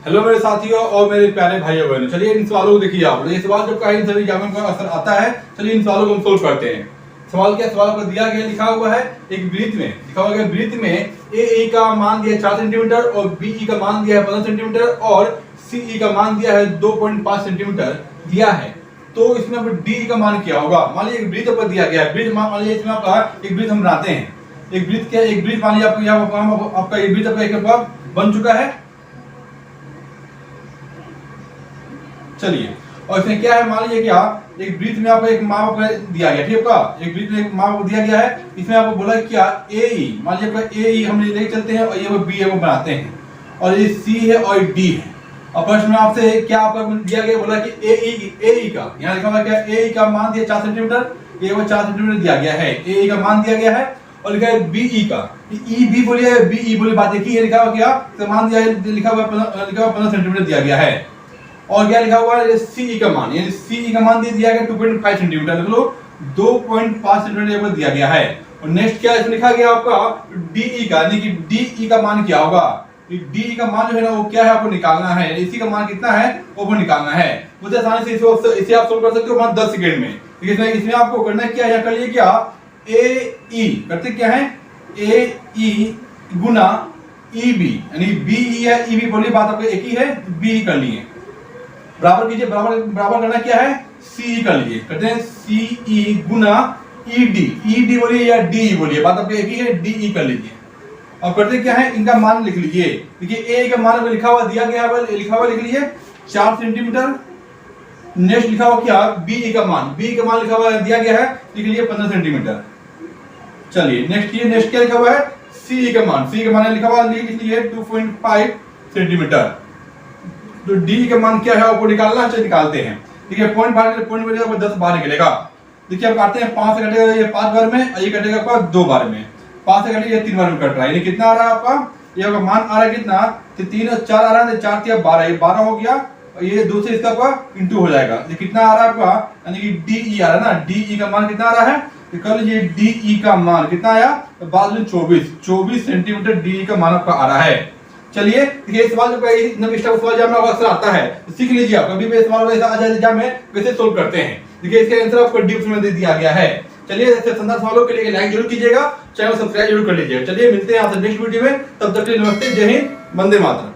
Hello मेरे साथियों और मेरे प्यारे भाइयों बहनों, चलिए इन सवालों को देखिए आप। ये सवाल जब कहीं सभी एग्जाम में अक्सर आता है। चलिए इन सवालों को हम सोल्व करते हैं। सवाल क्या, सवाल को दिया गया, लिखा हुआ है एक वृत्त में, लिखा हुआ है वृत्त में ए का मान दिया है 4 सेंटीमीटर और बी का मान दिया है 15 सेंटीमीटर और सी का मान दिया है 2.5 सेंटीमीटर दिया है। तो इसमें अब डी का मान क्या होगा। मान लीजिए एक वृत्त पर दिया गया है, वृत्त मान लीजिए इसमें आपका एक वृत्त हम बनाते हैं। एक वृत्त क्या, एक वृत्त मान लीजिए आपको यहाँ आपका एक वृत्त आपका एक बन चुका है। चलिए, और इसमें क्या है, मान लीजिए क्या एक वृत्त में आपको एक माप दिया गया, ठीक है। एक वृत्त में एक माप दिया गया है, इसमें आपको बोला क्या ए, मान लीजिए आपका ए हम लेके चलते हैं और ये वो बी है वो बनाते हैं और ये सी है और डी है। और प्रश्न में आपसे क्या आपका दिया गया, बोला कि ए का यहाँ लिखा हुआ क्या, ए का मान दिया 4 सेंटीमीटर, ये वो 4 सेंटीमीटर दिया गया है, ए का मान दिया गया है। और लिखा है बी का, ई बी बोलिए बी बोलिए, बात एक ही है। लिखा हुआ क्या, तो मान दिया है, लिखा हुआ 15 सेंटीमीटर दिया गया है। और क्या लिखा हुआ है, सी का मान, यानी सी का मान दिया गया 2.5 सेंटीमीटर, लिख लो 2.5 सेंटीमीटर दिया गया है। और नेक्स्ट क्या इसमें लिखा गया आपका डी का, यानी कि डी का मान क्या होगा। डी का मान जो है ना वो क्या है आपको निकालना है, इसी का मान कितना है वो निकालना है। मुझे आसानी से इसे आप सोल्व कर सकते हो मान 10 सेकंड में। इसमें आपको करना क्या है, कर लिए क्या ए ई करते क्या है, ए ई गुना ई बी, यानी बी ई है ई बी बोलिए, बात आपको एक ही है, बी कर लिए बराबर कीजिए, बराबर करना क्या है सी कर लीजिए, कहते हैं सी ई गुना ई डी बोलिए या डी बोलिए, बात आपको एक ही है, डी ई कर लीजिए। और करते क्या है, इनका मान लिख लीजिए। देखिए ए का मान लिखा हुआ दिया गया है, लिखा हुआ लिख लीजिए 4 सेंटीमीटर। नेक्स्ट लिखा हुआ क्या, बी का मान लिखा हुआ दिया गया है, लिख लीजिए 15 सेंटीमीटर। चलिए नेक्स्ट क्या लिखा हुआ है, सी का मान लिखा हुआ लिख लीजिए 2.5 सेंटीमीटर। तो डी का मान क्या है आपको निकालना है, चलिए निकालते हैं। देखिए पॉइंट में 10 बार निकलेगा। देखिए आप काटते हैं, 5 से कटेगा ये 5 बार में और ये कटेगा आपका 2 बार में, 5 से कटेगा ये 3 बार में कट रहा है। ये कितना आ रहा है आपका, ये आपका मान आ रहा है कितना, 3 और 4 आ रहा है, 4 3 12, ये 12 हो गया और ये 2 से इसका आपका इंटू हो जाएगा। ये कितना आ रहा है आपका, यानी कि डी आ रहा है ना, डी का मान कितना आ रहा है, तो कल ये डी का मान कितना आया, तो बाद में 24 सेंटीमीटर डी का मान आपका आ रहा है। चलिए ये सवाल जो सवाल जब अक्सर आता है तो सीख लीजिए आप, कभी भी सवाल वैसा आ जाए एग्जाम में कैसे सोल्व करते हैं। देखिए इसका आंसर आपको डिस्क्रिप्शन में दे दिया गया है। चलिए ऐसे संदर्भ सवालों के लिए लाइक जरूर कीजिएगा, चैनल सब्सक्राइब जरूर कर लीजिएगा। चलिए मिलते हैं आपसे नेक्स्ट वीडियो में, तब तक के लिए नमस्ते, जय हिंद, वंदे मातरम।